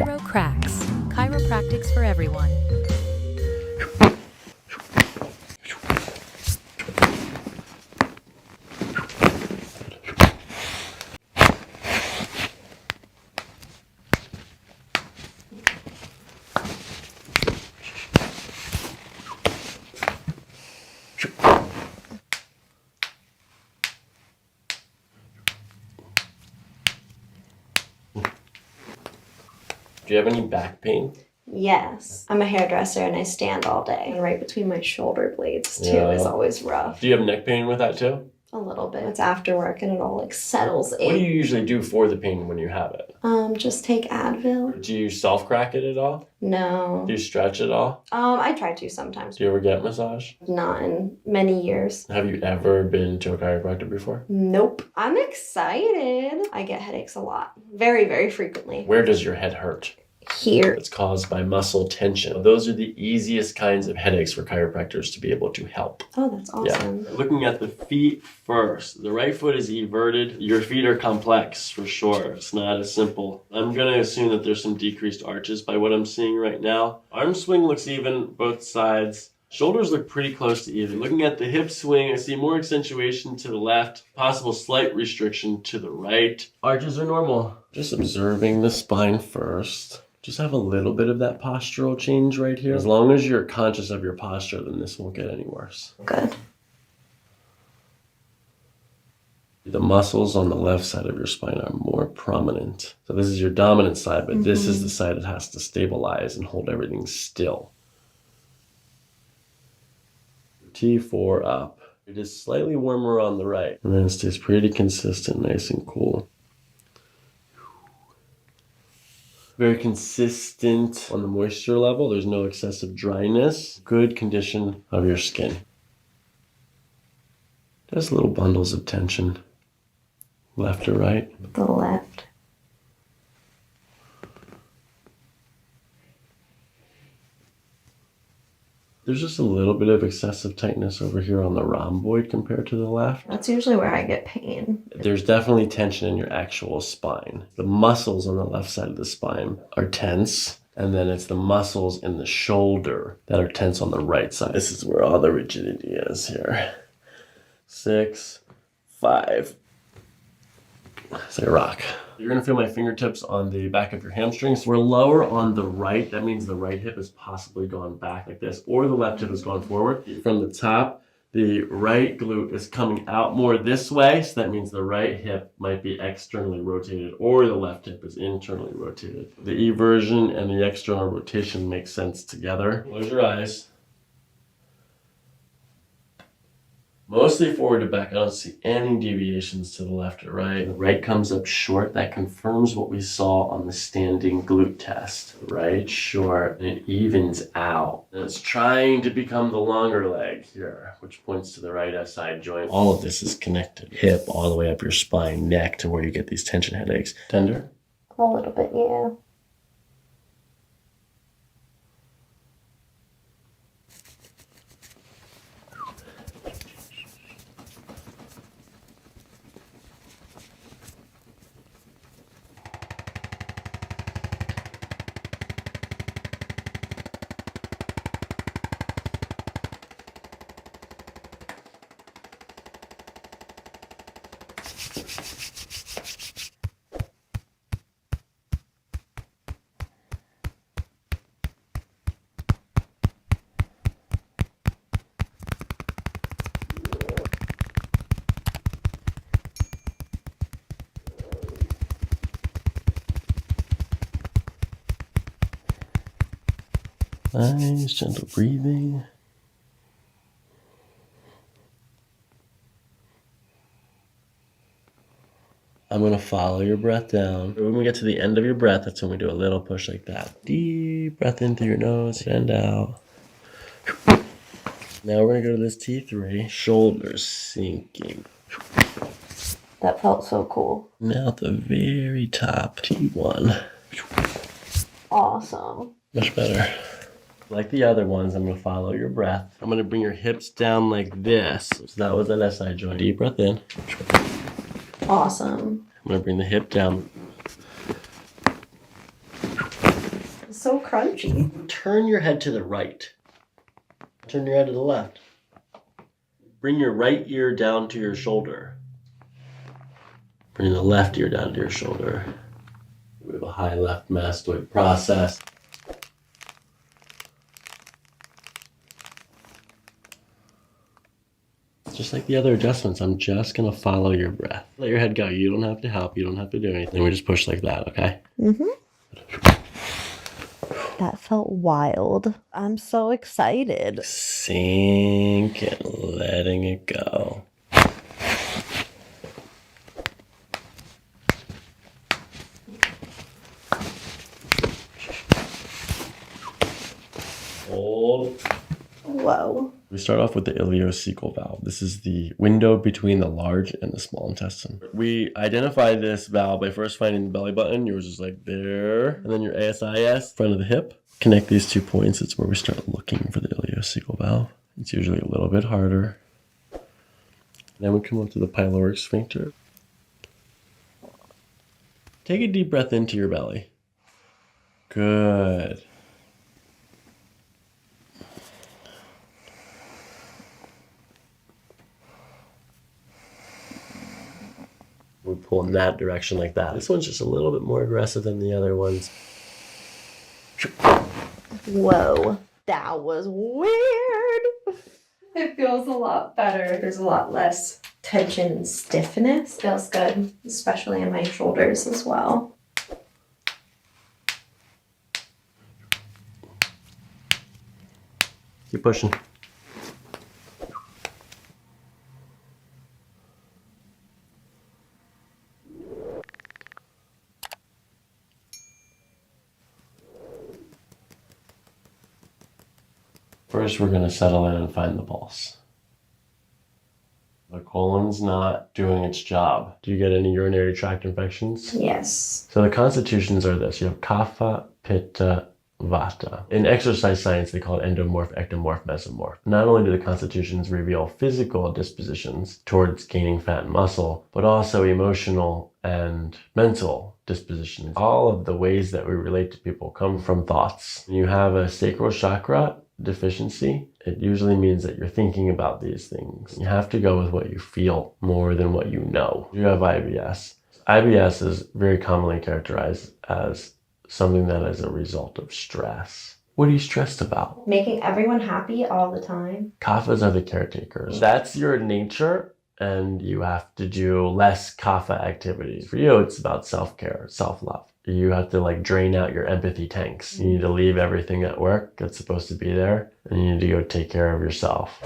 Chiro cracks. Chiropractics for everyone. Do you have any back pain? Yes. I'm a hairdresser and I stand all day. And right between my shoulder blades too is always rough. Do you have neck pain with that too? A little bit. It's after work and it all like settles in. What do you usually do for the pain when you have it? Just take Advil. Do you self-crack it at all? No. Do you stretch at all? I try to sometimes. Do you ever get massage? Not in many years. Have you ever been to a chiropractor before? Nope. I'm excited. I get headaches a lot. Very, very frequently. Where does your head hurt? Here. It's caused by muscle tension. Those are the easiest kinds of headaches for chiropractors to be able to help. Oh, that's awesome. Yeah. Looking at the feet first. The right foot is everted. Your feet are complex for sure. It's not as simple. I'm going to assume that there's some decreased arches by what I'm seeing right now. Arm swing looks even, both sides. Shoulders look pretty close to even. Looking at the hip swing, I see more accentuation to the left, possible slight restriction to the right. Arches are normal. Just observing the spine first. Just have a little bit of that postural change right here. As long as you're conscious of your posture, then this won't get any worse. Good. The muscles on the left side of your spine are more prominent. So this is your dominant side, but this is the side that has to stabilize and hold everything still. T4 up. It is slightly warmer on the right. And then it stays pretty consistent, nice and cool. Very consistent on the moisture level. There's no excessive dryness. Good condition of your skin. Just little bundles of tension. Left or right? The left. There's just a little bit of excessive tightness over here on the rhomboid compared to the left. That's usually where I get pain. There's definitely tension in your actual spine. The muscles on the left side of the spine are tense, and then it's the muscles in the shoulder that are tense on the right side. This is where all the rigidity is here. 6, 5. It's like a rock. You're gonna feel my fingertips on the back of your hamstrings. We're lower on the right. That means the right hip has possibly gone back like this, or the left hip has gone forward. From the top, the right glute is coming out more this way, so that means the right hip might be externally rotated, or the left hip is internally rotated. The eversion and the external rotation make sense together. Close your eyes. Mostly forward to back. I don't see any deviations to the left or right. The right comes up short. That confirms what we saw on the standing glute test. Right short, and it evens out. And it's trying to become the longer leg here, which points to the right SI joint. All of this is connected. Hip all the way up your spine, neck to where you get these tension headaches. Tender? A little bit, yeah. Nice, gentle breathing. I'm going to follow your breath down. When we get to the end of your breath, that's when we do a little push like that. Deep breath in through your nose and out. Now we're going to go to this T3. Shoulders sinking. That felt so cool. Now at the very top, T1. Awesome. Much better. Like the other ones, I'm going to follow your breath. I'm going to bring your hips down like this. So that was that SI joint. Deep breath in. Awesome. I'm going to bring the hip down. so crunchy. Turn your head to the right. Turn your head to the left. Bring your right ear down to your shoulder. Bring the left ear down to your shoulder. We have a high left mastoid process. Just like the other adjustments, I'm just gonna follow your breath. Let your head go. You don't have to help. You don't have to do anything. We just push like that, okay? That felt wild. I'm so excited. Sink and letting it go. Hold. Whoa. We start off with the ileocecal valve. This is the window between the large and the small intestine. We identify this valve by first finding the belly button. Yours is like there. And then your ASIS, front of the hip. Connect these 2 points. It's where we start looking for the ileocecal valve. It's usually a little bit harder. Then we come up to the pyloric sphincter. Take a deep breath into your belly. Good. We pull in that direction like that. This one's just a little bit more aggressive than the other ones. Whoa. That was weird. It feels a lot better. There's a lot less tension and stiffness. Feels good, especially in my shoulders as well. Keep pushing. First, we're going to settle in and find the pulse. The colon's not doing its job. Do you get any urinary tract infections? Yes. So the constitutions are this. You have kapha, pitta, vata. In exercise science, they call it endomorph, ectomorph, mesomorph. Not only do the constitutions reveal physical dispositions towards gaining fat and muscle, but also emotional and mental dispositions. All of the ways that we relate to people come from thoughts. When you have a sacral chakra deficiency, it usually means that you're thinking about these things. You have to go with what you feel more than what you know. You have IBS. IBS is very commonly characterized as something that is a result of stress. What are you stressed about? Making everyone happy all the time. Kaphas are the caretakers. That's your nature, and you have to do less kapha activities. For you, it's about self-care, self-love. You have to like drain out your empathy tanks. You need to leave everything at work that's supposed to be there, and you need to go take care of yourself.